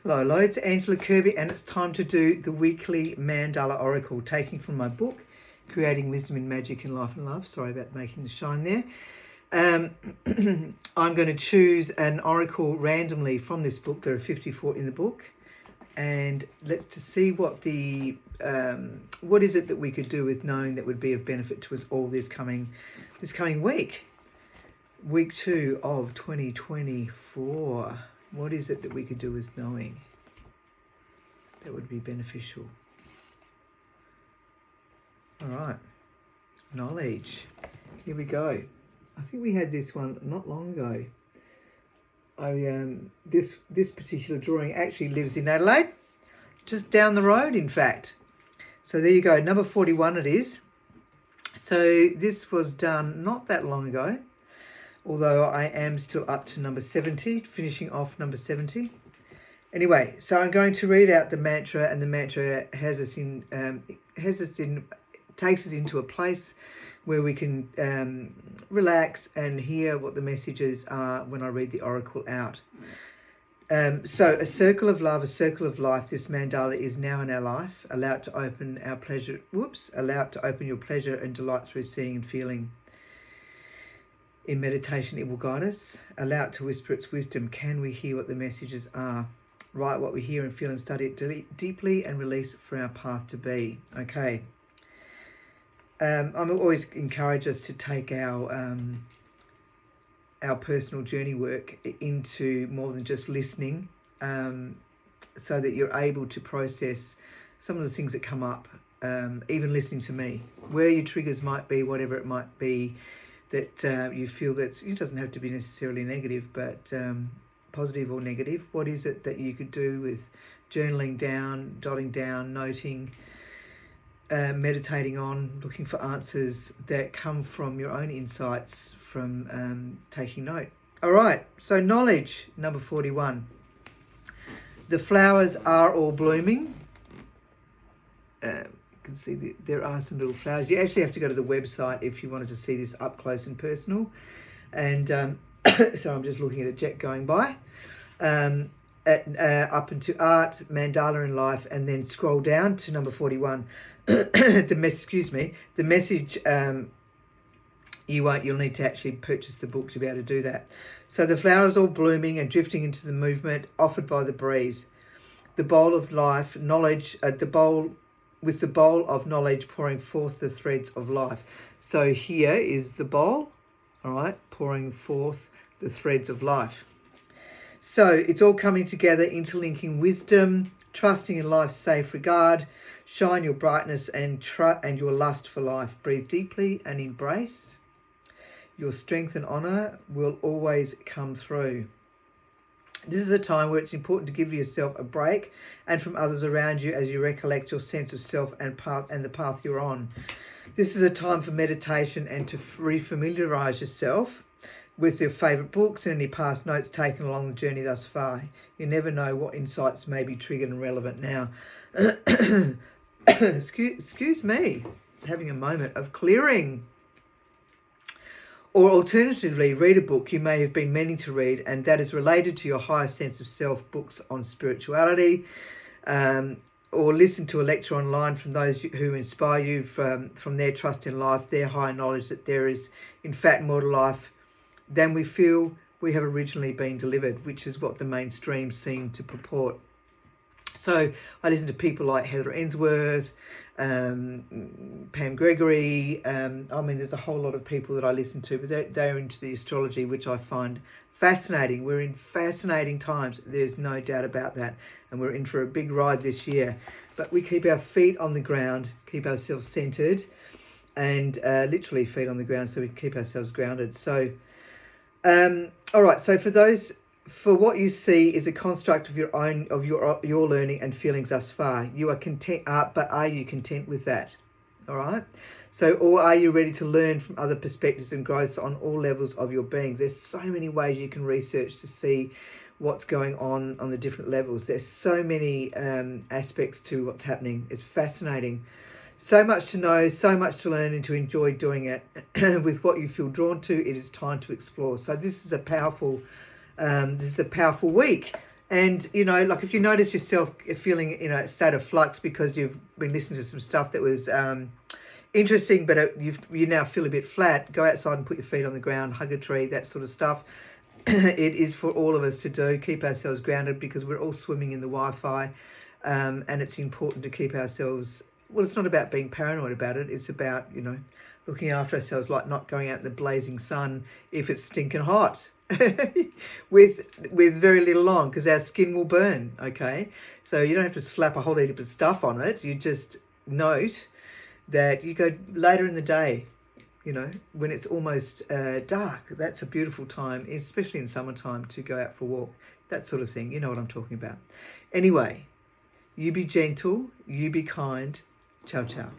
Hello, it's Angela Kirby, and it's time to do the weekly Mandala Oracle, taking from my book, Creating Wisdom in Magic in Life and Love. Sorry about making the shine there. I'm going to choose an oracle randomly from this book. There are 54 in the book, and let's to see what the what is it that we could do with knowing that would be of benefit to us all this coming week, week 2 of 2024. What is it that we could do with knowing that would be beneficial? All right, knowledge. Here we go. I think we had this one not long ago. This particular drawing actually lives in Adelaide, just down the road, in fact. So there you go, number 41 it is. So this was done not that long ago, although I am still up to number 70, finishing off number 70. Anyway, so I'm going to read out the mantra, and the mantra takes us into a place where we can relax and hear what the messages are when I read the oracle out. So a circle of love, a circle of life, this mandala is now in our life. Allow it to open our pleasure. Allow it to open your pleasure and delight through seeing and feeling. In meditation, it will guide us. Allow it to whisper its wisdom. Can we hear what the messages are? Write what we hear and feel and study it deeply and release it for our path to be. Okay. I'm always encourage us to take our personal journey work into more than just listening, so that you're able to process some of the things that come up, even listening to me, where your triggers might be, whatever it might be, that you feel that it doesn't have to be necessarily negative, but positive or negative. What is it that you could do with journaling down, jotting down, noting, meditating on, looking for answers that come from your own insights from taking note. All right, so knowledge, number 41. The flowers are all blooming. You can see there are some little flowers. You actually have to go to the website if you wanted to see this up close and personal. And so I'm just looking at a jet going by. Up into art, mandala in life, and then scroll down to number 41. The message. You'll need to actually purchase the book to be able to do that. So the flowers all blooming and drifting into the movement offered by the breeze. The bowl of life, knowledge, with the bowl of knowledge pouring forth the threads of life. So here is the bowl, all right, pouring forth the threads of life. So it's all coming together, interlinking wisdom, trusting in life's safe regard, shine your brightness and your lust for life. Breathe deeply and embrace. Your strength and honour will always come through. This is a time where it's important to give yourself a break and from others around you as you recollect your sense of self and the path you're on. This is a time for meditation and to refamiliarise yourself with your favourite books and any past notes taken along the journey thus far. You never know what insights may be triggered and relevant now. Excuse me, having a moment of clearing. Or alternatively, read a book you may have been meaning to read and that is related to your higher sense of self, books on spirituality, or listen to a lecture online from those who inspire you from their trust in life, their high knowledge that there is, in fact, more to life than we feel we have originally been delivered, which is what the mainstream seem to purport. So I listen to people like Heather Ainsworth, Pam Gregory. There's a whole lot of people that I listen to, but they're into the astrology, which I find fascinating. We're in fascinating times. There's no doubt about that. And we're in for a big ride this year. But we keep our feet on the ground, keep ourselves centered, and literally feet on the ground so we can keep ourselves grounded. So, all right. So for what you see is a construct of your own, of your learning and feelings thus far. You are content, but are you content with that? All right. So, or are you ready to learn from other perspectives and growths on all levels of your being? There's so many ways you can research to see what's going on the different levels. There's so many aspects to what's happening. It's fascinating. So much to know, so much to learn and to enjoy doing it. With what you feel drawn to, it is time to explore. So this is a powerful week. And, you know, like if you notice yourself feeling, you know, a state of flux because you've been listening to some stuff that was interesting, but you now feel a bit flat, go outside and put your feet on the ground, hug a tree, that sort of stuff. It is for all of us to do, keep ourselves grounded, because we're all swimming in the Wi-Fi, and it's important to keep ourselves, well, it's not about being paranoid about it, it's about, you know, looking after ourselves, like not going out in the blazing sun if it's stinking hot with very little on, because our skin will burn, okay? So you don't have to slap a whole heap of stuff on it. You just note that you go later in the day, you know, when it's almost dark. That's a beautiful time, especially in summertime, to go out for a walk, that sort of thing. You know what I'm talking about. Anyway, you be gentle, you be kind. Ciao, ciao.